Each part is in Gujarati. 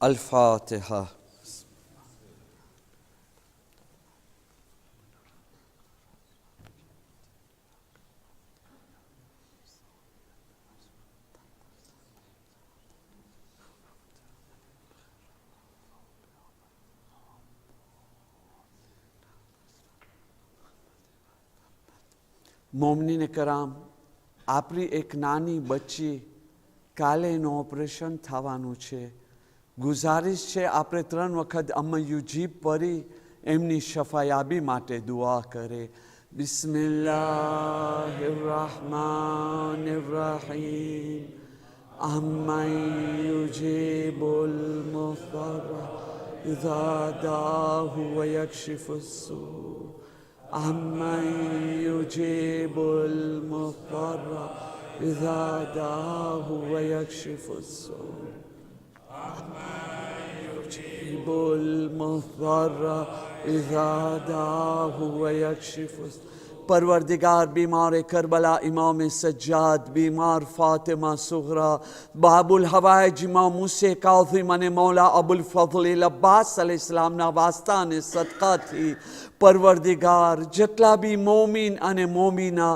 الفاتحة. મોમનીને કરામ, આપણી એક નાની બચ્ચી કાલે એનું ઓપરેશન થવાનું છે. ગુજારિશ છે આપણે 3 વખત અમયુ જીભ પરી એમની શફાયાબી માટે દુઆ કરે. બિસ્મિલ્લાહિર્રહમાનિર્રહીમ. અમયુ જીબુલ મુફર્રા ઇઝા દાહુ વયક્ષિફુસ્સુ. أمن يجيب المضطر إذا دعاه ويكشف السوء. أمن يجيب المضطر إذا دعاه ويكشف السوء. परवरदिगार बीमार करबला इमाम सज्जाद, बीमार फातिमा सुगरा, बाबुल हवाइज इमाम मूसे काज़िम अने मौला अबुल फज़ल अब्बास अलैहिस्सलामना वास्ता अने सदका थी. परवरदिगार જેટલા બી મોમિન અને મોમિના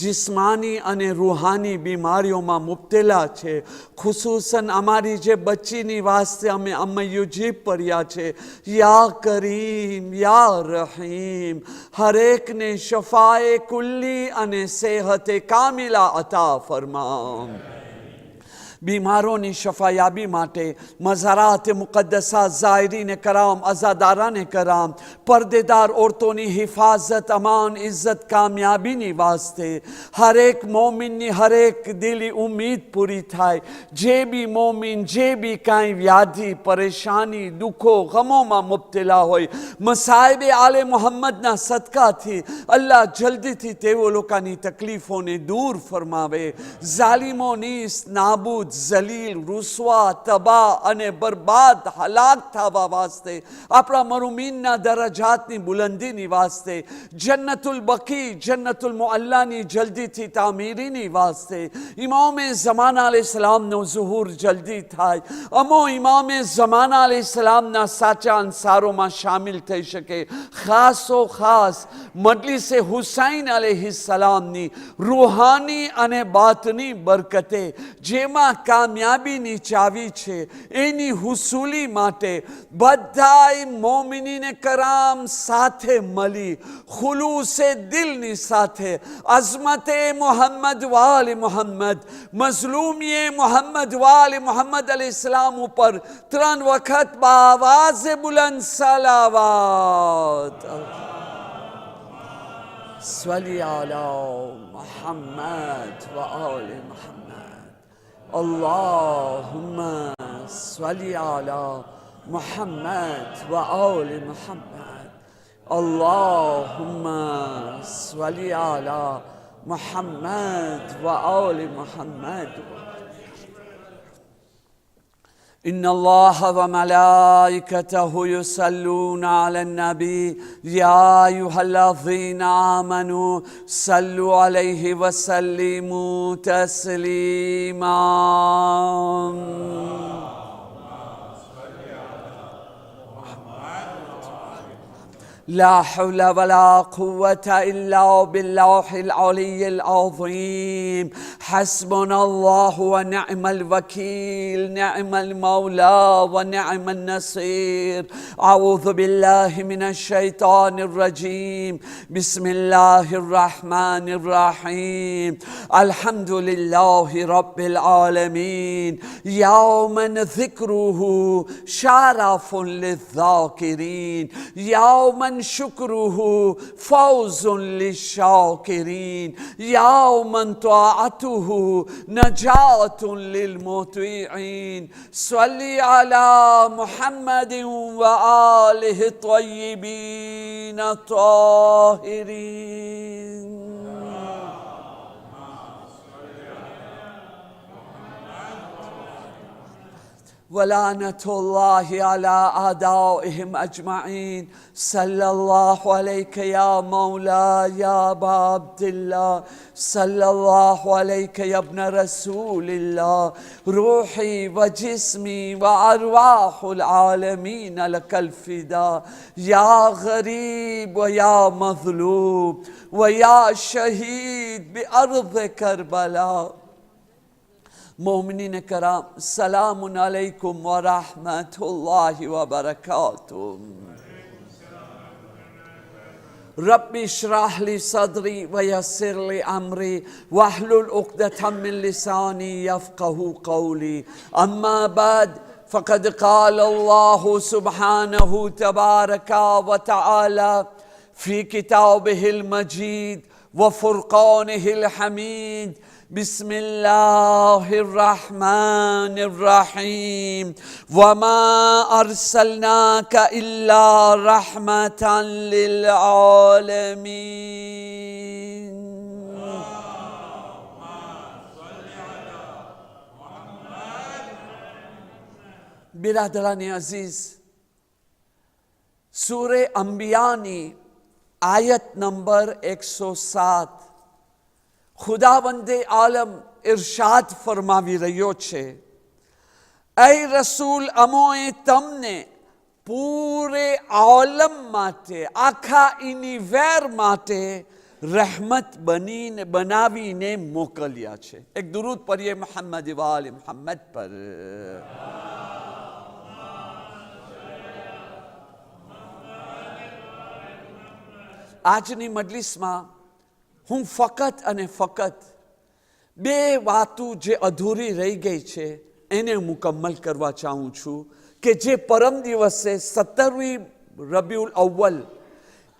જિસ્માની અને રૂહાની બીમારીઓમાં મુબ્તલા છે, ખુસૂસન અમારી જે બચ્ચીની વાસ્તે અમે અમયુ જીભ પર્યા છે, યા કરીમ યા રહીમ હરેકને શફાએ કુલ્લી અને સેહતે કામિલા અતા ફરમાવ. बीमारों शफायाबी माटे मज़ारात मुक़द्दसा ज़ायरीन कराम, अज़ादारान कराम, पर्देदार औरतों की हिफाजत, अमान, इज़्ज़त, कामयाबी नी वास्ते हर एक मोमिन नी हर एक दिली उम्मीद पूरी थाय. जे भी मोमिन जे भी काई व्याधि परेशानी दुखो गमों में मुब्तला होय, मसाइबे आले मोहम्मद ना सदका थी अल्लाह जल्दी थी तेवो लोकानी तकलीफों ने दूर फरमावे. जालिमों नीस नाबूद जलील रुसवा तबाह अने बर्बाद हलाक थावा वास्ते अपना मरूमीनना दरजातनी बुलंदीनी वास्ते जन्नतुल बकी जन्नतुल मुअल्लानी जल्दी थी तामीरीनी वास्ते इमाम ज़माना अलैहिस्सलामनो ज़ुहूर जल्दी थाय. अमो इमाम ज़माना अलैहिस्सलामना साचा अंसारों शामिल थई शके. खासो खास मजलिस हुसैन अलैहिस्सलामनी रूहानी अने बातनी बरकते जेमा कामयाबीनी चावी छे एनी हुसूली माटे बधाई मोमिनीने कराम साथे मली खुलूसे दिलनी साथे अज़मते मोहम्मद वाले मोहम्मद मज़लूमिये मोहम्मद वाले मोहम्मद अलैहिस्सलाम ऊपर 3 वक्त बावाज़ बुलंद सलावत. सल्ली अला मोहम्मद व आले मोहम्मद. अल्लाहुम्मा सल्ली अला मुहम्मद व आले मुहम्मद. अल्लाहुम्मा सल्ली अला मुहम्मद व आले मुहम्मद. إن الله وملائكته يصلون على النبي يا أيها الذين آمنوا صلوا عليه وسلموا تسليما. لا حول ولا قوة إلا بالله العلي العظيم. حسبنا الله ونعم الوكيل، نعم المولى ونعم النصير. أعوذ بالله من الشيطان الرجيم. بسم الله الرحمن الرحيم. الحمد لله رب العالمين. يوما ذكره شرف للذاكرين، يوما شكره فوز للشاكرين، يوما طاعته نجاة للمطيعين. صلي على محمد وآله الطيبين الطاهرين. ولعنة الله على أعدائهم أجمعين. صلى الله عليك يا مولاي يا أبا عبد الله، صلى الله عليك يا ابن رسول الله. روحي وجسمي وأرواح العالمين لك الفداء، يا غريب ويا مظلوم ويا شهيد بأرض كربلاء. मोमिनीन कराम, सलामुन अलैकुम व रहमतुल्लाहि व बरकातुहू। रब्बि इश्रह ली सदरी व यस्सिर ली अमरी वहलुल उक़दतम मिन लिसानी यफ़क़हू क़ौली। अम्मा बाद फ़क़द क़ाल अल्लाहु सुब्हानहु तबारक व तआला फ़ी किताबिहिल मजीद व फ़ुरक़ानिहिल हमीद। बिस्मिल्लाहिर्रहमानिर्रहीम। वमा अर्सलनाका इल्ला रहमतन लिल आलमीन। बिरादरान अजीज, सूरे अंबियानी आयत नंबर 107 खुदावंदे आलम इरशाद फरमावी रह्यो छे, ऐ रसूल अमोए तमने पूरे आलम माटे, आखा युनिवर्स माटे रहमत बनीने बनावीने मोकल्या छे। एक दुरूद पढ़िए मोहम्मद वाले मोहम्मद पर। આજની મજલિસમાં હું ફકત અને ફકત બે વાતો જે અધૂરી રહી ગઈ છે એને મુકમ્મલ કરવા ચાહું છું કે જે પરમ દિવસે 17મી રબીઉલ અવ્વલ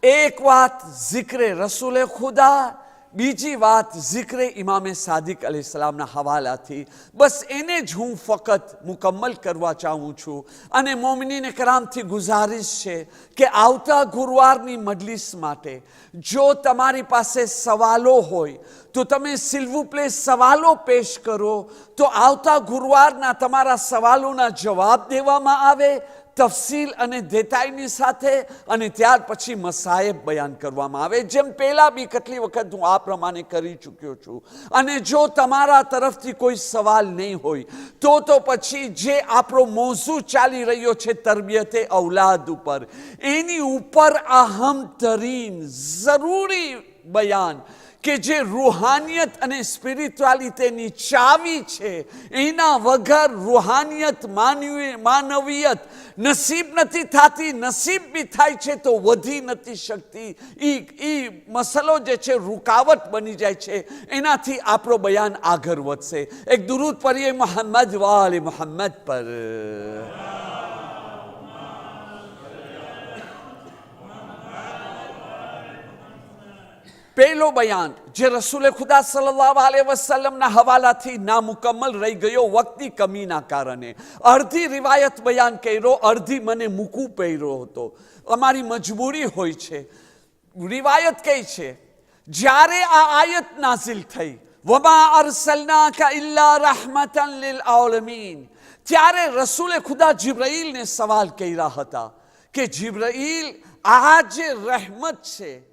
એક વાત ઝિક્રે રસૂલે ખુદા, બીજી વાત ઝિક્રે ઇમામે સાદિક અલૈહિસ્સલામના હવાલાથી, બસ એને જ હું ફકત મુકમ્મલ કરવા ચાહું છું। અને મોમિનીને કરામથી ગુજારિશ છે કે આવતા ગુરુવારની મજલિસ માટે જો તમારી પાસે સવાલો હોય તો તમે સિલ્વુ પ્લે સવાલો પેશ કરો તો આવતા ગુરુવારના તમારા સવાલોના જવાબ દેવામાં આવે તફસીલ અને દેતાઈની સાથે, અને ત્યાર પછી મસાયબ બયાન કરવામાં આવે, જેમ પહેલા બી કેટલી વખત હું આ પ્રમાણે કરી ચૂક્યો છું। અને જો તમારા તરફથી કોઈ સવાલ નહીં હોય તો પછી જે આપણો મોઝુ ચાલી રહ્યો છે તરબિયતે ઔલાદ ઉપર, એની ઉપર અહમ તરીન જરૂરી બયાન કે જે રૂહાનિયત અને સ્પિરિચ્યુઆલિટીની ચાવી છે, એના વગર રૂહાનિયત માનવીયત નસીબ નથી થતી, નસીબ બી થાય છે તો વધી નથી શકતી। એ મસલો જે છે રૂકાવટ બની જાય છે, એનાથી આપણો બયાન આગળ વધશે। એક દુરૂદ પઢીએ મોહમ્મદ વાલે મોહમ્મદ પર। पहलो बयान जे रसूले खुदा सल्लल्लाहु अलैहि वसल्लमना हवालाथी नामुकम्मल रही गयो वक्ती कमीना कारणे। अर्धी रिवायत बयान कर्यो, अर्धी मने मूकू पड्यो हतो, अमारी मजबूरी होय छे। रिवायत कई छे, ज्यारे आ आयत नाजिल थई वमा अरसलनाका इल्ला रहमतन लिल आलमीन, त्यारे रसूले खुदा जिब्राइल ने सवाल कर्या हता के जिब्राइल आ जे रहमत छे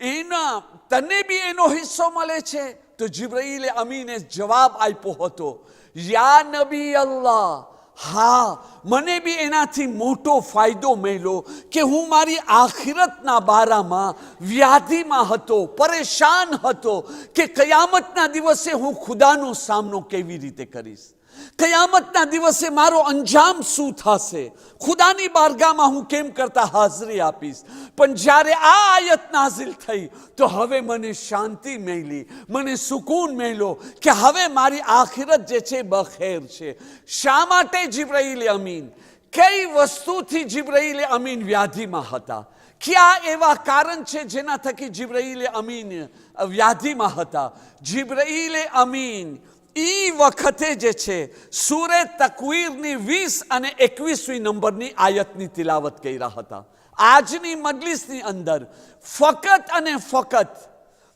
एना तने भी एनो हिस्सो मळे छे? तो जिब्राइल अमीने जवाब आप्यो हतो, या नबी अल्लाह, हाँ मने भी एनाथी मोटो फायदो मळ्यो के हूँ मारी आखिरतना बारामां व्याधिमां हतो, परेशान हतो के कयामतना दिवसे हूँ खुदानो सामनो केवी रीते करीश, कयामतना दिवसे मारो अंजाम शू थशे, खुदानी बारगाहमां हूँ केम करता हाजरी आपीश। पण ज्यारे आ आयत नाजिल थई तो हवे मने शांति मळी, मने सुकून मळ्यो के हवे मारी आखिरत जे छे बखेर छे। शा माटे जिब्राइल अमीन, कई वस्तुथी जिब्राइल अमीन व्याधिमां हता? क्या एवा कारण छे जेना थकी जिब्राइल अमीन व्याधिमां हता? जिब्राइल अमीन ई वखते जे छे सूरे तकवीरनी 20 અને 21મી નંબરની આયતની તિલાવત કર્યા હતા। આજની મજલિસની અંદર ફકત અને ફકત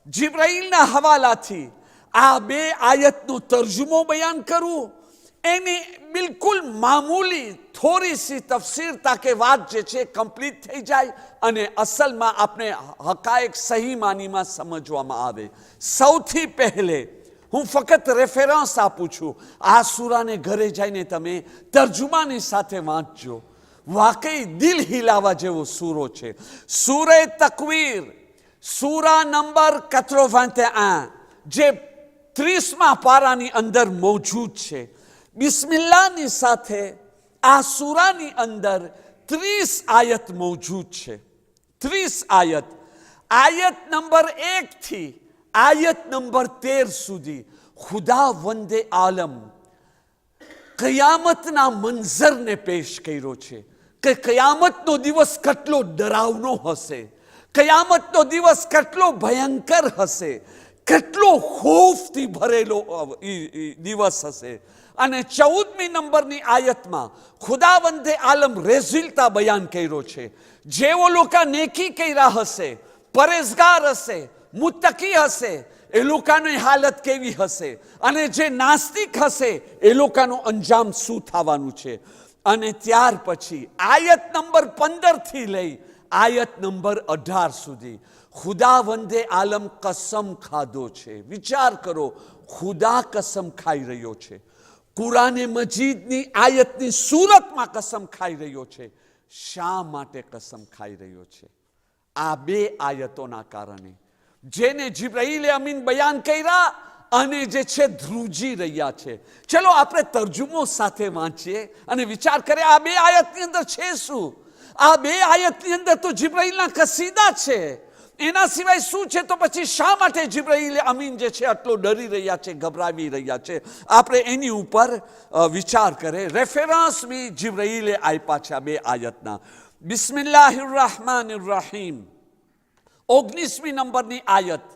जिब्राइलના હવાલાથી આ બે આયતનો તર્જુમો બયાન કરું, એની બિલકુલ મામૂલી થોડી સી તફસીર તાકે વાત જે છે કમ્પ્લીટ થઈ જાય અને અસલમાં આપણે હકાયક સહી માનીમાં સમજવામાં આવે. સૌથી પહેલે હું ફક્ત રેફરન્સ આપું છું. આ સૂરાને ઘરે જઈને તમે તર્જુમાની સાથે વાંચજો. વાકઈ દિલ હિલાવા જેવો સૂરો છે. સૂરે તકવીર, સૂરા નંબર 81, જે 30મા પારાની અંદર મોજૂદ છે. બિસ્મિલ્લાહની સાથે આ સૂરાની અંદર 30 આયત મોજૂદ છે. 30 આયત. આયત નંબર 1 થી આયત નંબર 13 સુધી ખુદા વંદે આલમ કયામતના મંઝરને પેશ કર્યો છે કે કયામતનો દિવસ કેટલો ડરાવનો હશે, કયામતનો દિવસ કેટલો ભયંકર હશે, કેટલો ખૌફથી ભરેલો દિવસ હશે. અને 14મી નંબરની આયતમાં ખુદાવંદે આલમ રેઝિલ્ટા બયાન કર્યો છે. જેઓ લોકો નેકી કર્યા હશે, પરેઝગાર હશે, મુત્તકી હશે, એ લોકોની હાલત કેવી હશે, અને જે નાસ્તિક હશે એ લોકોનો અંજામ શું થવાનું છે. અને ત્યાર પછી આયત નંબર 15 થી લઈ આયત નંબર 18 સુધી ખુદાવંદે આલમ કસમ ખાધો છે. વિચાર કરો, ખુદા કસમ ખાઈ રહ્યો છે. કુરાને મજીદની આયતની સૂરતમાં કસમ ખાઈ રહ્યો છે. શા માટે કસમ ખાઈ રહ્યો છે? આ બે આયતોના કારણે, જેને જિબ્રાઈલે અમીન બયાન કર્યા અને જે છે ધ્રુજી રહ્યા છે. ચલો આપણે તર્જુમો સાથે વાંચીએ અને વિચાર કરીએ આ બે આયતની અંદર છે શું. આ બે આયતની અંદર તો જિબ્રાઈલના કસીદા છે. એના સિવાય શું છે? તો પછી શા માટે જિબ્રાઈલ અમીન જે છે આટલો ડરી રહ્યા છે, ગભરાવી રહ્યા છે? આપણે એની ઉપર વિચાર કરીએ. રેફરન્સ બી જિબ્રાઈલે આપ્યા છે આ બે આયતના. બિસ્મિલ્લાહિર rahmanir rahim, 19મી નંબરની આયત.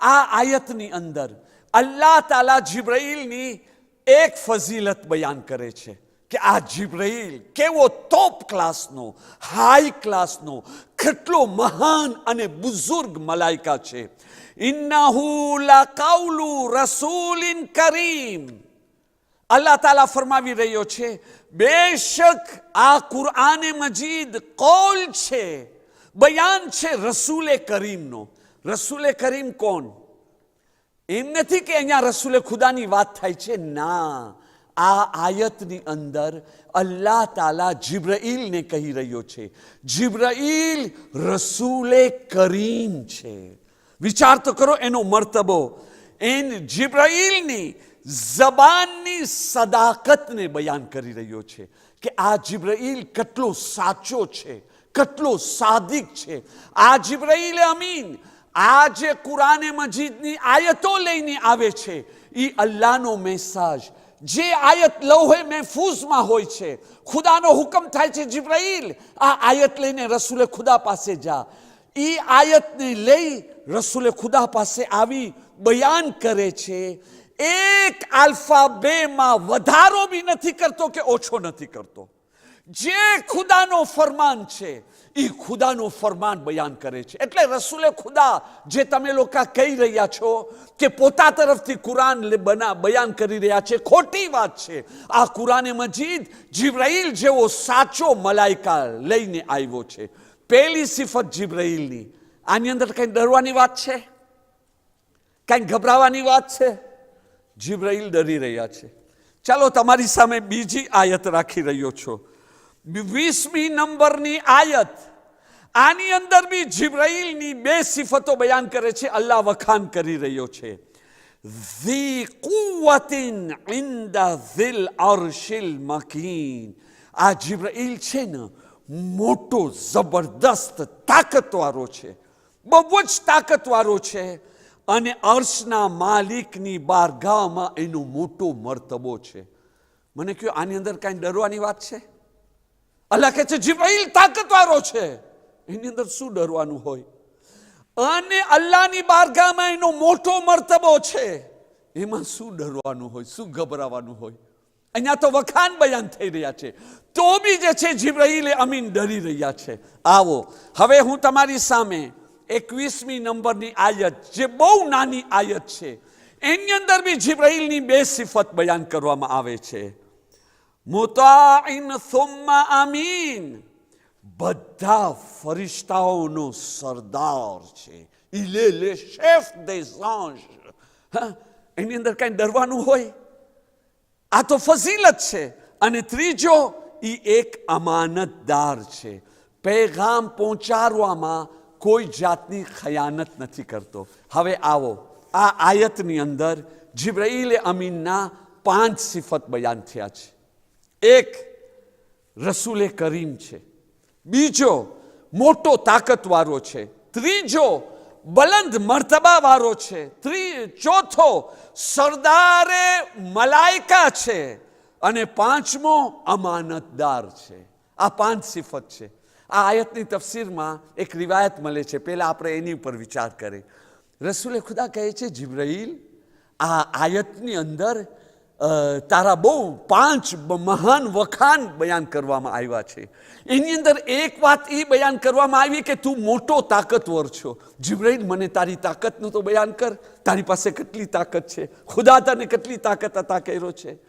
આ આયતની અંદર અલ્લાહ તાલા જિબ્રાઈલની એક ફઝીલત બયાન કરે છે કે આ જિબ્રાઈલ કેવો ટોપ ક્લાસનો, હાઈ ક્લાસનો, કેટલો મહાન અને બુઝુર્ગ મલાઈકા છે. ઇન્નહુ લકાઉલુ રસૂલિન કરીમ. અલ્લાહ તાલા ફરમાવી રહ્યો છે, બેશક આ કુરઆને મજીદ કૌલ છે, બયાન છે રસૂલે કરીમનો. રસૂલે કરીમ કોણ? એમ નથી કે અહીંયા રસૂલે ખુદાની વાત થાય છે. ના, આ આયતની અંદર અલ્લાહ તાલા જિબ્રાઈલને કહી રહ્યો છે, જિબ્રાઈલ રસૂલે કરીમ છે. વિચાર તો કરો એનો મર્તબો. જિબ્રાઈલની જબાનની સદાકતને બયાન કરી રહ્યો છે કે આ જિબ્રાઈલ કેટલો સાચો છે, કેટલો સાદિક છે. આ જિબ્રાઈલ અમીન આ જે કુરાને મજીદની આયતો લઈને આવે છે એ અલ્લાહનો મેસેજ, જે આયત લૌહે મહફૂઝમાં હોય છે. ખુદાનો હુકમ થાય છે, જિબ્રાઈલ આ આયત લઈને રસૂલે ખુદા પાસે જા. એ આયતને લઈ રસૂલે ખુદા પાસે આવી બયાન કરે છે. એક આલ્ફાબેમાં વધારો બી નથી કરતો કે ઓછો નથી કરતો. જે ખુદાનો ફરમાન છે એ ખુદાનો ફરમાન બયાન કરે છે. એટલે રસૂલે ખુદા જે તમે લોકો કહી રહ્યા છો કે પોતા તરફથી કુરાન બયાન કરી રહ્યા છે, ખોટી વાત છે. આ કુરાને મજીદ જિબ્રાઈલ જેવો સાચો મલાઈકા લઈને આવ્યો છે. પહેલી સિફત જિબ્રાઈલની. આની અંદર કંઈ ડરવાની વાત છે? કંઈ ગભરાવાની વાત છે? જિબ્રાઈલ ડરી રહ્યા છે. ચાલો તમારી સામે બીજી આયત રાખી રહ્યો છો. 20મી નંબરની આયત. આની અંદર બી જિબ્રાઈલની બે સિફતો બયાન કરે છે. અલ્લાહ વખાણ કરી રહ્યો છે. ذی قوت عند ذی العرش المکین. આ જિબ્રાઈલ છે ને મોટો જબરદસ્ત તાકતવાળો છે, બહુ જ તાકતવાળો છે. અને અર્શના માલિકની બારગાહમાં એનો મોટો મર્તબો છે. મને કહ્યું આની અંદર કાંઈ ડરવાની વાત છે? અલ્લાહ કહે છે જિબ્રાઈલ તાકતવાળો છે, એની અંદર શું ડરવાનું હોય? અને અલ્લાહની બારગાહમાં એનો મોટો મર્તબો છે, એમાં શું ડરવાનું હોય, શું ગભરાવાનું હોય? અહીંયા તો વખાણ બયાન થઈ રહ્યા છે, તો બી જે છે જિબ્રાઈલ અમીન ડરી રહ્યા છે. આવો હવે હું તમારી સામે 21મી નંબરની આયત, જે બહુ નાની આયત છે, એની અંદર બી જિબ્રાઈલની બે સિફત બયાન કરવામાં આવે છે. મુતાઇન થુમ્મા અમીન, બધા ફરિશ્તાઓનો સરદાર છે. Il est le chef des anges. એની અંદર કઈ ડરવાનું હોય? આ તો ફઝીલત છે. અને ત્રીજો, એ એક અમાનતદાર છે. પેગામ પહોંચાડવામાં કોઈ જાતની ખયાનત નથી કરતો. હવે આવો, આ આયતની અંદર જિબ્રાઈલ અમીનના 5 સિફત બયાન થયા છે. એક, રસૂલે કરીમ છે. બીજો, મોટો તાકતવાળો છે. ત્રીજો, બલંદ મર્તબા વાળો છે. ચોથો, સરદારે મલાઈકા છે. અને પાંચમો, અમાનતદાર છે. આ 5 સિફત છે. આ આયતની તફસીરમાં એક રિવાયત મળે છે. પહેલા આપણે એની ઉપર વિચાર કરીએ. રસૂલે ખુદા કહે છે, જિબ્રાઈલ, આ આયતની અંદર તારા બહુ 5 મહાન વખાણ બયાન કરવામાં આવ્યા છે. એની અંદર એક વાત એ બયાન કરવામાં આવી કે તું મોટો તાકતવર છો. જિબ્રાઈલ, મને તારી તાકતનું તો બયાન કર. તારી પાસે કેટલી તાકત છે? ખુદા તને કેટલી તાકત અતા કર્યો છે?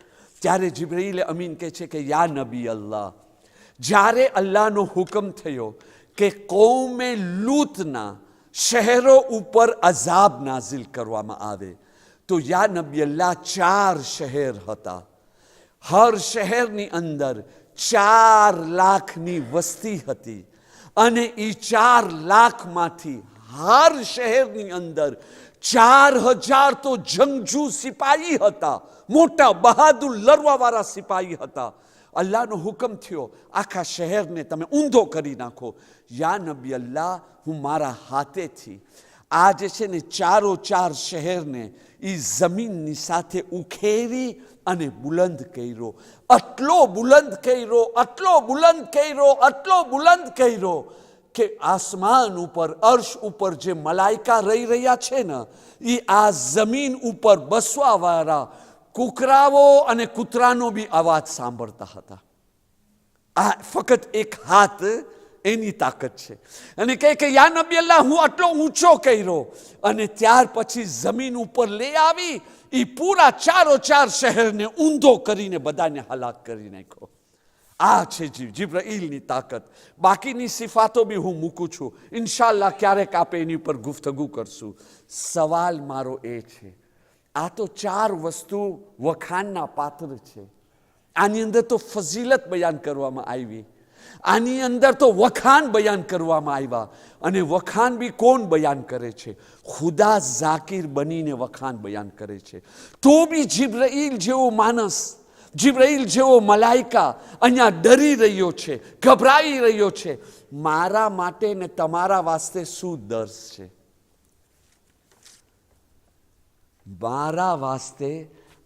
ત્યારે જિબ્રાઈલ અમીન કહે છે કે યા નબી અલ્લાહ, જ્યારે અલ્લાહનો હુકમ થયો કે કૌમે લૂતના શહેરો ઉપર અઝાબ નાઝિલ કરવામાં આવે, તો યા નબી અલ્લાહ 4 શહેર હતા. હર શહેરની અંદર 4 લાખની વસ્તી હતી. અને એ 4 લાખમાંથી હર શહેરની અંદર 4000 તો જંગજુ સિપાહી હતા. મોટા બહાદુર લડવાવાળા સિપાહી હતા. અલ્લાહનો હુકમ થયો, આખા શહેરને તમે ઊંધો કરી નાખો. યા નબી અલ્લાહ, હું મારા હાથેથી આ જે છે ને 4 શહેરને એ જમીનની સાથે ઉખેરી અને બુલંદ કર્યો. આટલો બુલંદ કર્યો, આટલો બુલંદ કર્યો, આટલો બુલંદ કર્યો કે આસમાન ઉપર, અર્શ ઉપર જે મલાઈકા રહી રહ્યા છે ને, એ આ જમીન ઉપર બસવાવાળા કુકરાઓ અને કૂતરાનો બી અવાજ સાંભળતા હતા. આ ફક્ત એક હાથ એની તાકાત છે. અને કહે કે યા નબી અલ્લાહ, હું આટલો ઊંચો કર્યો અને ત્યાર પછી જમીન ઉપર લઈ આવી એ પૂરા 4 શહેરને ઊંધો કરીને બધાને હલાક કરી નાખ્યો. આ છે જિબ્રાઈલની તાકાત. બાકીની સિફાતો બી હું મૂકું છું. ઇન્શાઅલ્લાહ ક્યારેક આપણે એની ઉપર ગુફ્તગુ કરશું. સવાલ મારો એ છે, આ તો 4 વસ્તુ વખાણના પાત્ર છે. આની અંદર તો ફઝીલત બયાન કરવામાં આવી. આની અંદર તો વખાણ બયાન કરવામાં આવ્યા. અને વખાણ બી કોણ બયાન કરે છે? ખુદા ઝાકિર બનીને વખાણ બયાન કરે છે. તો બી જિબ્રાઈલ જેવો માણસ, જિબ્રાઈલ જેવો મલાઈકા અહીંયા ડરી રહ્યો છે, ગભરાઈ રહ્યો છે. મારા માટે ને તમારા વાસ્તે શું દર્દ છે? મારા વાસ્તે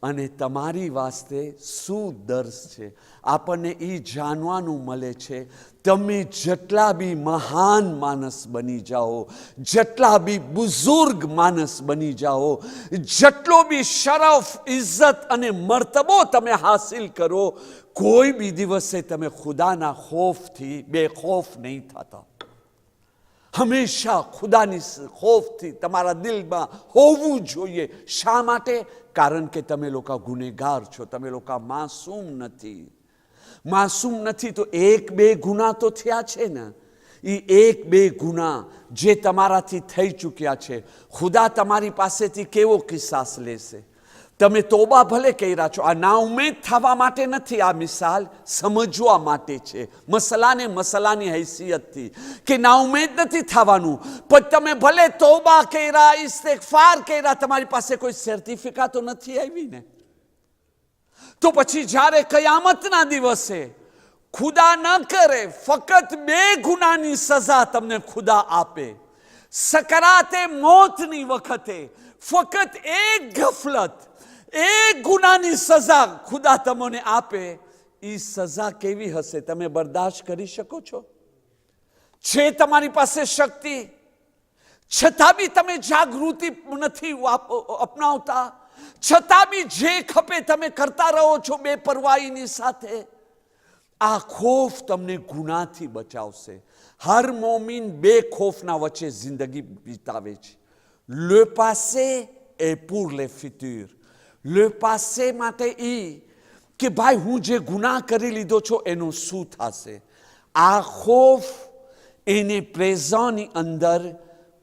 અને તમારી વાસ્તે શું દર્દ છે? આપણને એ જાણવાનું મળે છે. તમે જેટલા બી મહાન માણસ બની જાઓ, જેટલા બી બુઝુર્ગ માણસ બની જાઓ, જેટલો બી શરફ, ઇજ્જત અને મર્તબો તમે હાસિલ કરો, કોઈ બી દિવસે તમે ખુદાના ખોફથી બેખોફ નહીં થતા. હંમેશા ખુદાની ખોફથી તમારા દિલમાં હોવું જોઈએ. શા માટે? કારણ કે તમે લોકો ગુનેગાર છો. તમે લોકો માસૂમ નથી. માસૂમ નથી તો 1-2 ગુના તો થયા છે ને. એ 1-2 ગુના જે તમારાથી થઈ ચૂક્યા છે, ખુદા તમારી પાસેથી કેવો કિસાસ લેશે? તમે તોબા ભલે કર્યા છો. આ નાઉમેદ થવા માટે નથી. આ મિસાલ સમજવા માટે છે, મસલાને મસલાની હૈસિયતથી, કે નાઉમેદ નથી થવાનું. પણ તમે ભલે તોબા કર્યા, ઇસ્તિગફાર કર્યા, તમારી પાસે કોઈ સર્ટિફિકેટ તો નથી આવી ને. તો પછી જ્યારે કયામતના દિવસે ખુદા ન કરે, ફક્ત 2 ગુનાની સજા તમને ખુદા આપે. સકરાતે મોતની વખતે ફક્ત 1 ગફલત, 1 ગુનાની સજા ખુદા તમને આપે. એ સજા કેવી હશે? તમે બરદાશ્ત કરી શકો છો? છે તમારી પાસે શક્તિ, છતાં બી તમે જાગૃતિ નથી અપનાવતા, છતાં બી જે ખપે તમે કરતા રહો છો બેપરવાહીની સાથે. આ ખોફ તમને ગુનાથી બચાવશે. હર મોમિન 2 ખોફના વચ્ચે જિંદગી વિતાવે છે. Le passé est pour le futur. Le passé માટે કે ભાઈ હું જે ગુનાહ કરી લીધો છો એનું શું થશે. આ ખોફ એને પ્રેઝોની અંદર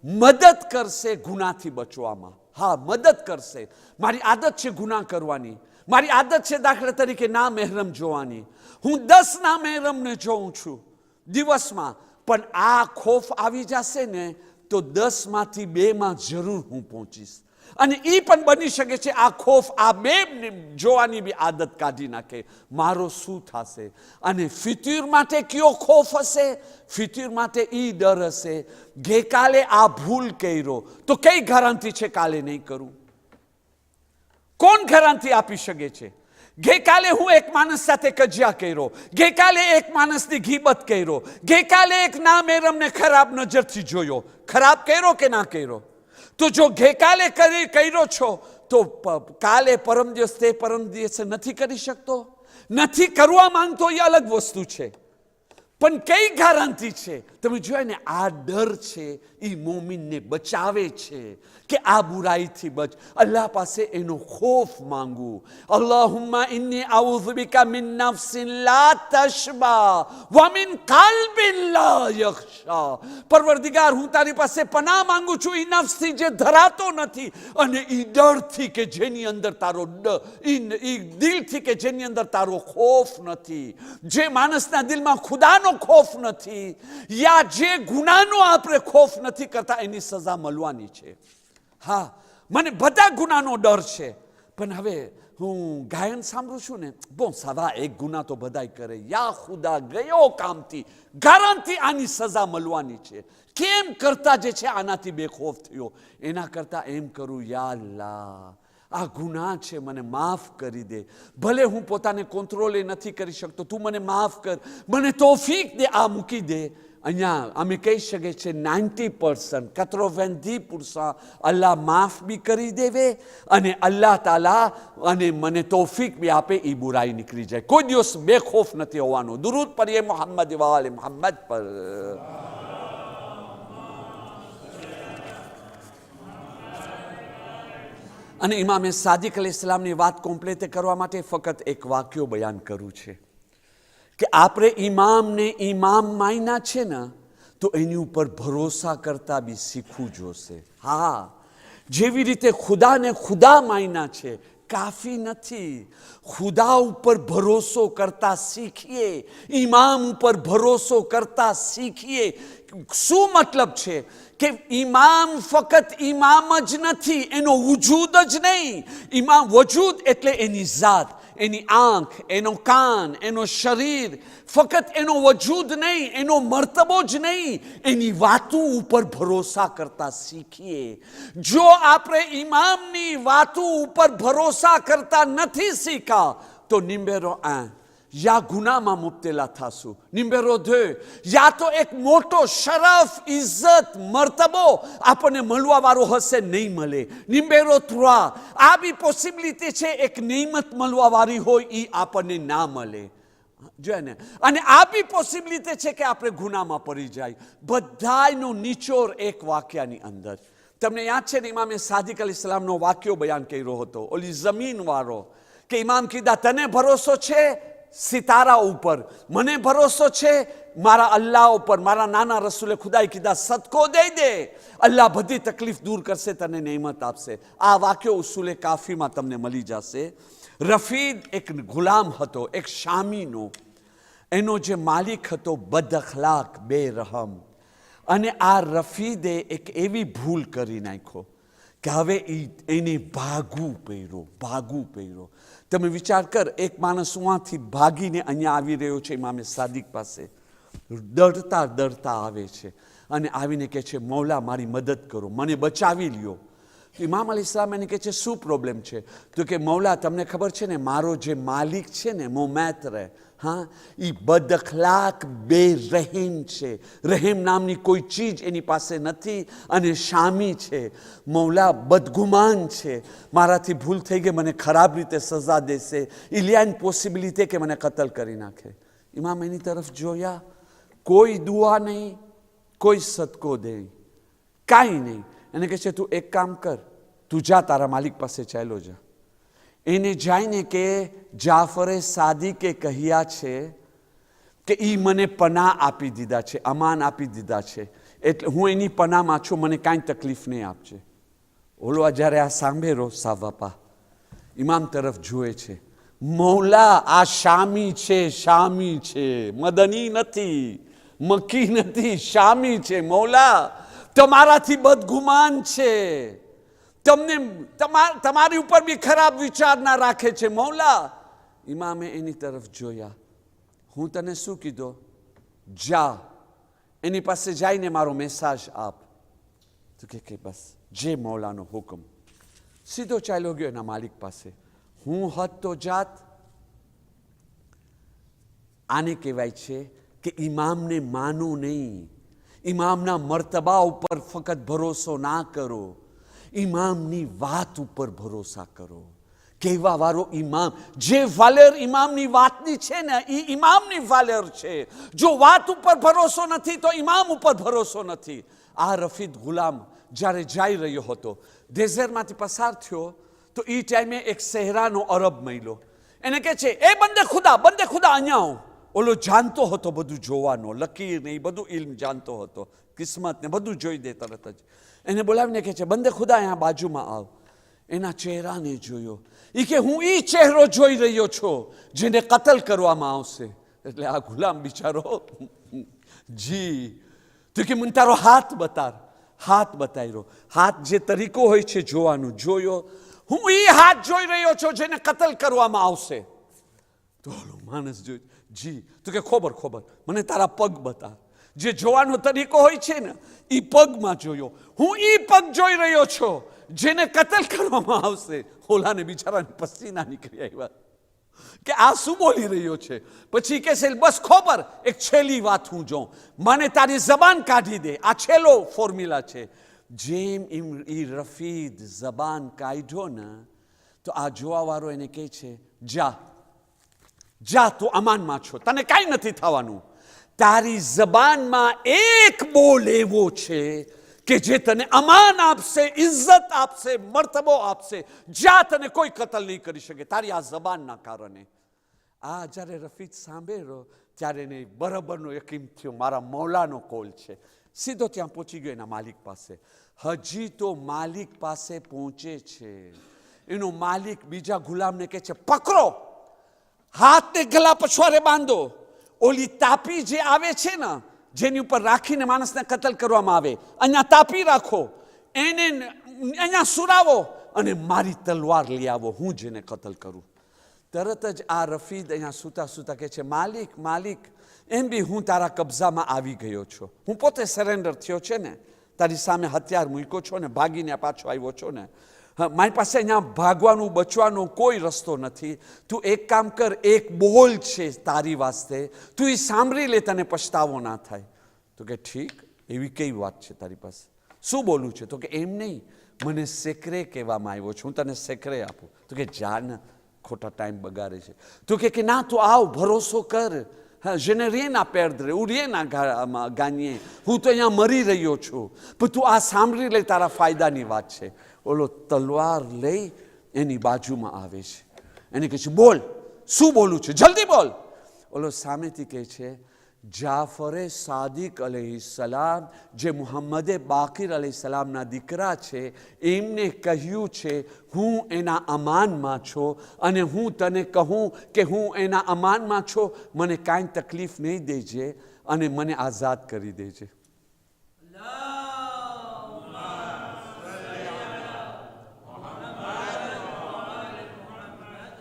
મદદ કરશે ગુનાથી બચવામાં. હા, મદદ કરશે. મારી આદત છે ગુનાહ કરવાની, મારી આદત છે દાખલા તરીકે ના મહેરમ જોવાની. હું 10 ના મહેરમને જોઉં છું દિવસમાં, પણ આ ખોફ આવી જશે ને તો 10 માંથી 2 માં જરૂર હું પહોંચીશ. અને એ પણ બની શકે છે આ ખોફ આ 2 જોવાની બી આદત કાઢી નાખે. મારો શું થશે? અને ફિતૂર માટે કયો ખોફ હશે? ફિતૂર માટે એ ડર હશે, ગઈકાલે આ ભૂલ કર્યો તો કઈ ગેરંટી છે કાલે નહીં કરું? કોણ ગેરંટી આપી શકે છે? ગઈકાલે હું એક માણસ સાથે કજિયા કર્યો, ગઈકાલે એક માણસની ગીબત કર્યો, ગઈકાલે એક નામેરમને ખરાબ નજરથી જોયો. ખરાબ કર્યો કે ના કર્યો? તો જો ગઈકાલે કર્યો છો તો કાલે પરમ દિવસ તે પરમ દિવસે નથી કરી શકતો, નથી કરવા માંગતો, એ અલગ વસ્તુ છે. પણ કઈ ગેરંટી છે? તમે જોયા ને, આ ડર છે એ મોમિનને બચાવે છે કે આ બુરાઈથી બચ. અલ્લાહ પાસે એનો ખોફ માંગવું. અલ્લાહુમ્મા ઇન્ની આઉઝુ બિકા મિન નફ્સિન લા તશબા વ મિન કલ્બિન લા યખ્શા. પરવરદિગાર, હું તારી પાસે પનાહ માંગુ છું એ નફ્સથી જે ધરાતો નથી, અને એ ડરથી કે જેની અંદર તારો દિલથી કે જેની અંદર તારો ખોફ નથી. જે માણસના દિલમાં ખુદાનો ખોફ નથી, યા જે ગુનાનો આપણે ખોફ નથી કરતા, એની સજા મળવાની છે. હા, મને બધા ગુનાનો ડર છે, પણ હવે હું ગાયન સાંભળું છું ને, બહુ 1 ગુના તો બધાય કરે. યા ખુદા, ગયો કામથી ગેરંટી આની સજા મળવાની છે. કેમ કરતા જે છે આનાથી બેખોફ થયો, એના કરતા એમ કરું, યા અલ્લાહ, આ ગુનાહ છે, મને માફ કરી દે. ભલે હું પોતાને કંટ્રોલે નથી કરી શકતો, તું મને માફ કર, મને તોફીક દે, આ મૂકી દે. અહીંયા અમે કહી શકીએ છીએ 90%, 90% અલ્લાહ માફ બી કરી દેવે, અને અલ્લાહ તાલા અને મને તોફીક બી આપે, એ બુરાઈ નીકળી જાય. કોઈ દિવસ બેખોફ નથી હોવાનો. દુરૂદ પઢીએ મોહમ્મદ વાલે મોહમ્મદ પર. અને ઇમામે સાદિક અલૈહિસ્સલામની વાત કોમ્પ્લેટ કરવા માટે ફક્ત એક વાક્યો બયાન કરું છે કે આપણે ઇમામને ઇમામ માન્યા છે ને, તો એની ઉપર ભરોસા કરતા બી શીખવું જોશે. હા, જેવી રીતે ખુદાને ખુદા માન્યા છે કાફી નથી. ખુદા ઉપર ભરોસો કરતા શીખીએ, ઇમામ ઉપર ભરોસો કરતા શીખીએ. શું મતલબ છે કે ઇમામ ફક્ત ઇમામ જ નથી, એનો વજૂદ જ નહીં. ઇમામ વજૂદ એટલે એની જાત, એની આંખ, એનો કાન, એનો શરીર. ફક્ત એનો વજૂદ નહીં, એનો મર્તબો જ નહીં, એની વાતો ઉપર ભરોસા કરતા શીખીએ. જો આપણે ઇમામની વાતો ઉપર ભરોસા કરતા નથી શીખા, તો નિમ્બેરો 1 યા ગુનામાં મુબતલા થાશું, નિમ્બેરો 2 યા તો એક મોટો શરફ, ઇજ્જત, મર્તબો આપણને મળવા વાળો હશે, નહીં મળે. નિમ્બેરો 3 આ બી પોસિબિલિટી છે, એક નિયમત મળવા વાળી હોય, એ આપણને ના મળે. જોયા ને? અને આ બી પોસિબિલિટી છે કે આપણે ગુનામાં પડી જાય. બધાયનો નિચોડ એક વાક્યની અંદર. તમને યાદ છે ને, ઇમામે સાદિક અલૈહિસ્સલામનો વાક્યો બયાન કર્યો હતો, ઓલી જમીન વાળો, કે ઇમામ કીધા, તને ભરોસો છે સિતારા ઉપર, મને ભરોસો છે મારા અલ્લાહ ઉપર. મારા નાના રસૂલે ખુદાએ કીધા, સદકો દઈ દે, અલ્લાહ બધી તકલીફ દૂર કરશે, તને નેમત આપશે. આ વાક્યો ઉસૂલે કાફીમાં તમને મળી જશે. રફીદ એક ગુલામ હતો, એક શામીનો. એનો જે માલિક હતો બદઅખલાક, બેરહમ. અને આ રફીદે એક એવી ભૂલ કરી નાખ્યો કે હવે એને ભાગવું પડ્યો. તમે વિચાર કર, એક માણસ ઉहाँથી ભાગીને અહીંયા આવી રહ્યો છે ઇમામે સાદિક પાસે, ડરતા આવે છે, અને આવીને કહે છે, મૌલા મારી મદદ કરો, મને બચાવી લ્યો. ઇમામ અલૈહિસ્સલામ એને કહે છે, શું પ્રોબ્લેમ છે? તો કે મૌલા, તમને ખબર છે ને, મારો જે માલિક છે ને, મોમૈત્રે, હા, એ બદઅખલાક, બેરહેમ છે. રહેમ નામની કોઈ ચીજ એની પાસે નથી, અને શામી છે. મૌલા બદગુમાન છે, મારાથી ભૂલ થઈ ગઈ, મને ખરાબ રીતે સજા દેશે, ઇલિયાન પોસિબિલિટી કે મને કતલ કરી નાખે. ઇમામ એની તરફ જોયા, કોઈ દુઆ નહીં, કોઈ સદકો નહીં, કાંઈ નહીં. એને કહે છે, તું એક કામ કર, તું જા તારા માલિક પાસે ચાલ્યો જા. એને જાઈને કે જાફરે સાદિકે કહ્યા છે કે ઈ મને પનાહ આપી દીધા છે, અમાન આપી દીધા છે, એટલે હું એની પનાહમાં છું, મને કાંઈ તકલીફ નહીં આપજે. ઓલો જ્યારે આ સાંભળ્યો સાવાપા ઇમામ તરફ જુએ છે, મૌલા આ શામી છે, શામી છે, મદની નથી, મક્કી નથી, શામી છે. મૌલા તમારાથી બદગુમાન છે, તમને તમારી ઉપર બી ખરાબ વિચાર ના રાખે છે. મૌલા ઇમામે એની તરફ જોયા, હું તને શું કીધો? જા એની પાસે જઈને મારો મેસેજ આપ. તો કે બસ જે મૌલાનો હુકમ. સીધો ચાલ્યો ગયો એના માલિક પાસે. હું હદ તો જાત. આને કહેવાય છે કે ઇમામને માનો નહીં, ઇમામના મર્તબા ઉપર ફક્ત ભરોસો ના કરો, ઇમામની વાત ઉપર ભરોસા કરો. કહેવા વાળો ઇમામ, જે વાલેર ઇમામની વાતની છે ને એ ઇમામની વાલેર છે. જો વાત ઉપર ભરોસો નથી તો ઇમામ ઉપર ભરોસો નથી. આ રફીદ ગુલામ જ્યારે જઈ રહ્યો હતો, ડેઝર્ટમાંથી પસાર થયો તો એ ટાઈમે એક સહેરાનો અરબ મહિલો એને કહે છે, એ બંદે ખુદા અહીંયા આવો. ઓલો જાણતો હતો બધું જોવાનો, લકીર ને એ બધું ઇલ્મ જાણતો હતો, કિસ્મત ને બધું જોઈ દે તરત જ. એને બોલાવીને કહે છે, બંદે ખુદા અહીંયા બાજુમાં આવ. એના ચહેરાને જોયો. એ કે હું એ ચહેરો જોઈ રહ્યો છું જેને કતલ કરવામાં આવશે. એટલે આ ગુલામ બિચારો જી તો કે મને તારો હાથ બતાર. હાથ બતાવ્યો. હાથ જે તરીકો હોય છે જોવાનું જોયો. હું એ હાથ જોઈ રહ્યો છું જેને કતલ કરવામાં આવશે. તો માણસ જોઈ જી તો કે ખબર મને તારા પગ બતાર. જે જોવાનો તરીકો હોય છે ને એ પગમાં જોયો. હું એ પગ જોઈ રહ્યો છું જેને કતલ કરવામાં આવશે. ઓલાને બિચારાને પસીના નીકળી આવ્યા કે આ શું બોલી રહ્યો છે. પછી કે છે બસ ખબર એક છેલ્લી વાત હું જોઉં, મને તારી જબાન કાઢી દે. આ છેલ્લો ફોર્મ્યુલા છે. જેમ એ રફીદ જબાન કાઢ્યો ને તો આ જોવાવાળો એને કહે છે, જા તું અમાનમાં છો, તને કાંઈ નથી થવાનું. તારી જબાનમાં એક બોલ એવો છે કે જે તને અમાન આપશે, ઇજ્જત આપશે, મર્તબો આપશે. જા, તને કોઈ કતલ નહીં કરી શકે તારી આ જબાનના કારણે. આ જ્યારે રફીદ સાંભળ્યો ત્યારે એને બરાબરનો યકીન થયો મારા મૌલાનો કોલ છે. સીધો ત્યાં પહોંચી ગયો એના માલિક પાસે. હજી તો માલિક પાસે પહોંચે છે, એનો માલિક બીજા ગુલામને કહે છે, પકડો, હાથને ગલા પછવાડે બાંધો. ઓલી તાપી જે આવે છે ને જેની ઉપર રાખીને માણસને કતલ કરવામાં આવે, અહીંયા તાપી રાખો, એને અહીંયા સુરાવો અને મારી તલવાર લઈ આવો, હું જેને કતલ કરું. તરત જ આ રફીદ અહીંયા સૂતા કહે છે, માલિક એમ બી હું તારા કબજામાં આવી ગયો છું. હું પોતે સરેન્ડર થયો છે ને, તારી સામે હથિયાર મૂક્યો છો ને, ભાગીને પાછો આવ્યો છો ને. મારી પાસે અહીંયા ભાગવાનું બચવાનો કોઈ રસ્તો નથી. તું એક કામ કર, એક બોલ છે તારી વાસ્તે, તું એ સાંભળી લે, તને પછતાવો ના થાય. તો કે ઠીક, એવી કઈ વાત છે તારી પાસે, શું બોલવું છે? તો કે એમ નહીં, મને સેકરે કહેવામાં આવ્યો છે, હું તને સેકરે આપું. તો કે જા ને, ખોટા ટાઈમ બગાડે છે. તો કે ના તું આવ, ભરોસો કર. હા, જેને રેના પેર્દરે ઉડીએના ગાનીએ, હું તો અહીંયા મરી રહ્યો છું, પણ તું આ સાંભળી લે, તારા ફાયદાની વાત છે. ઓલો તલવાર લઈ એની બાજુમાં આવે છે. એને કહે છે, બોલ, શું બોલું છે, જલ્દી બોલ. ઓલો સામેથી કહે છે, જાફરે સાદિક અલૈહિસ્સલામ, જે મુહમ્મદે બાકીર અલૈહિસ્સલામના દીકરા છે, એમને કહ્યું છે હું એના અમાનમાં છું, અને હું તને કહું કે હું એના અમાનમાં છું, મને કાંઈ તકલીફ નહીં દેજે અને મને આઝાદ કરી દેજે.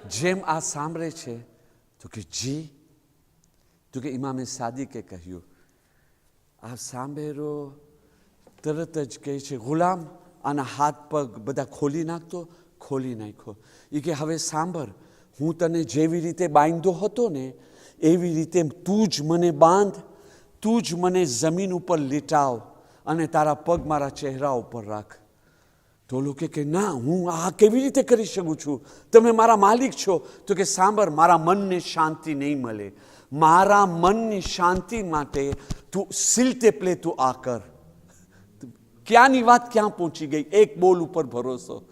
જેમ આ સાંભળે છે તો કે જી, તો કે ઇમામે સાદિકે કહ્યું. આ સાંભળ્યો તરત જ કહે છે, ગુલામ આના હાથ પગ બધા ખોલી નાખતો. ખોલી નાખ્યો. એ કે હવે સાંભળ, હું તને જેવી રીતે બાંધ્યો હતો ને એવી રીતે તું જ મને બાંધ, તું જ મને જમીન ઉપર લીટાવ અને તારા પગ મારા ચહેરા ઉપર રાખ. તો લોકો કે ના, હું આ કેવી રીતે કરી શકું છું, તમે મારા માલિક છો. તો કે સાંભળ, મારા મનને શાંતિ નહીં મળે, મારા મનની શાંતિ માટે તું સિલતે પ્લે તું આ કર. ક્યાંની વાત ક્યાં પહોંચી ગઈ, એક બોલ ઉપર ભરોસો.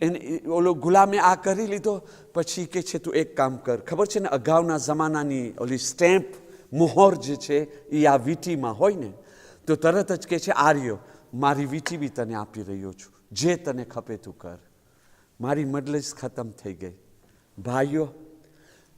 એને ઓલો ગુલામે આ કરી લીધો, પછી કે છે તું એક કામ કર. ખબર છે ને, અગાઉના જમાનાની ઓલી સ્ટેમ્પ મોહર જે છે એ આ વીંટીમાં હોય ને, તો તરત જ કે છે આર્યો મારી વીંટી બી તને આપી રહ્યો છું, જે તને ખપે તું કર. મારી મજલિસ ખતમ થઈ ગઈ. ભાઈઓ,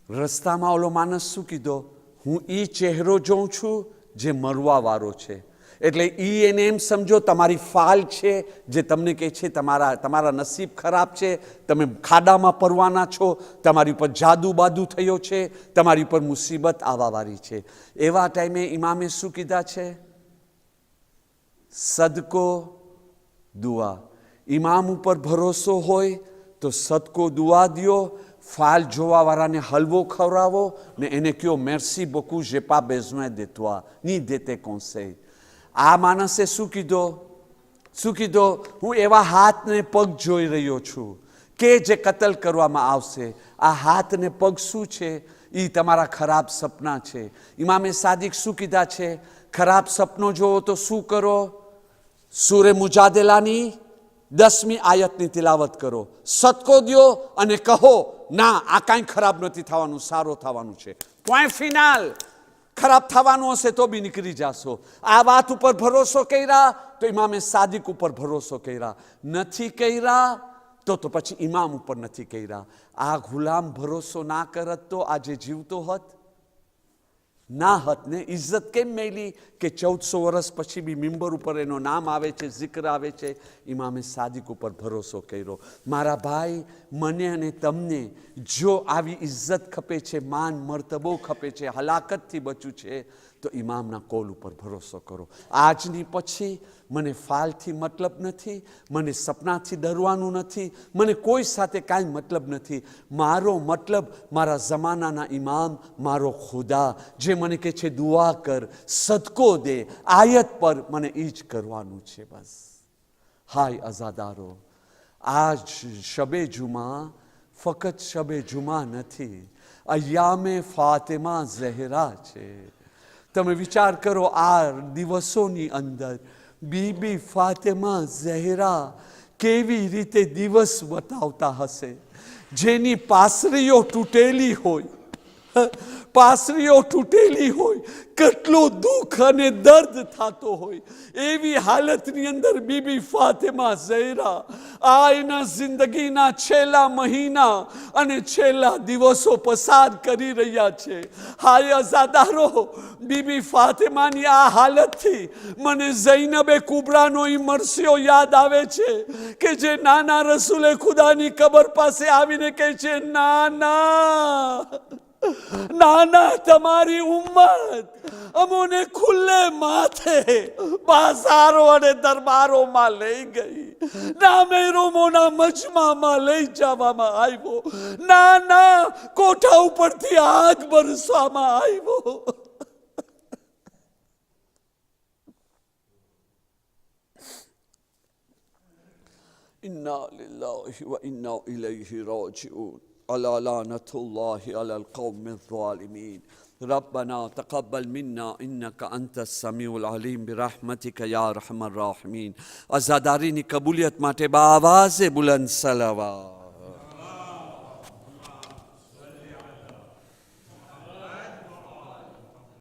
રસ્તામાં ઓલો માણસ શું કીધો, હું એ ચહેરો જોઉં છું જે મરવાવાળો છે. એટલે એને એમ સમજો તમારી ફાલ છે, જે તમને કહે છે તમારા નસીબ ખરાબ છે, તમે ખાડામાં પડવાના છો, તમારી ઉપર જાદુ બાદુ થયો છે, તમારી ઉપર મુસીબત આવવાવાળી છે. એવા ટાઈમે ઇમામે શું કીધા છે? સદકો દુઆ. ઇમામ ઉપર ભરોસો હોય તો સદકો દુઆ દ્યો. ફાલ જોવાવાળાને હલવો ખવડાવો ને એને કયો મેર્સી beaucoup, j'ai pas besoin de toi, ni de tes conseils. આ માણસે શું કીધો? હું એવા હાથને પગ જોઈ રહ્યો છું કે જે કતલ કરવામાં આવશે. આ હાથ ને પગ શું છે? એ તમારા ખરાબ સપના છે. ઇમામે સાદિક શું કીધા છે? ખરાબ સપનો જોવો તો શું કરો? સૂરે મુજાદલાની 10મી આયતની તિલાવત કરો, સદકો દ્યો અને કહો ના આ કાંઈ ખરાબ નથી થવાનું, સારું થવાનું છે. Point finale. ખરાબ થવાનું હશે તો બી નીકળી જાશો. આ વાત ઉપર ભરોસો કર્યા તો ઇમામે સાદિક ઉપર ભરોસો કર્યા, નથી કર્યા તો પછી ઇમામ ઉપર નથી કર્યા. આ ગુલામ ભરોસો ના કરત તો આજે જીવતો હોત ના હોત ને. ઇજ્જત કેમ મેલી કે 1400 વર્ષ પછી બી મિંબર ઉપર એનો નામ આવે છે, જિક્ર આવે છે. ઇમામે સાદિક ઉપર ભરોસો કર્યો. મારા ભાઈ, મને અને તમને જો આવી ઇજ્જત ખપે છે, માન મર્તબો ખપે છે, હલાકતથી બચવું છે, તો ઇમામના કોલ ઉપર ભરોસો કરો. આજની પછી મને ફાલથી મતલબ નથી, મને સપનાથી ડરવાનું નથી, મને કોઈ સાથે કાંઈ મતલબ નથી. મારો મતલબ મારા જમાનાના ઇમામ, મારો ખુદા, જે મને કહે છે દુઆ કર, સદકો દે, આયત પર મને એ જ કરવાનું છે બસ. હાય અઝાદારો, આજ શબે જુમા ફકત શબે જુમા નથી, અય્યામે ફાતિમા ઝહરા છે. તમે વિચાર કરો, આ દિવસોની અંદર બીબી ફાતિમા ઝહરા કેવી રીતે દિવસ બતાવતા હશે, જેની પાસરીઓ તૂટેલી હોય, કેટલું દુઃખ અને દર્દ થતો હોય, એવી હાલતની અંદર બીબી ફાતિમા ઝહરા આ એના જિંદગીના છેલ્લા મહિના અને છેલ્લા દિવસો પસાર કરી રહ્યા છે. હાય અઝાદારો, બીબી ફાતિમાની આ હાલતથી મને ઝૈનબે કુબરાનો એ મરસિયો યાદ આવે છે કે જે નાના રસૂલે ખુદાની કબર પાસે આવીને કહે છે, નાના તમારી ઉમ્મત અમોને ખુલ્લે માથે બાજારો અને દરબારોમાં લઈ ગઈ, નામેરોમોના મજમામાં લઈ જવામાં આવ્યો, નાના કોઠા ઉપરથી આગ બરસવામાં આવ્યો. ઇન્ના લિલ્લાહિ વ ઇન્ના ઇલૈહિ રાજિઉન. ألا لعنة الله على القوم الظالمين. ربنا تقبل منا إنك أنت السميع العليم برحمتك يا أرحم الراحمين. عزادارین قبولیت ماटे با آواز بلند صلوات.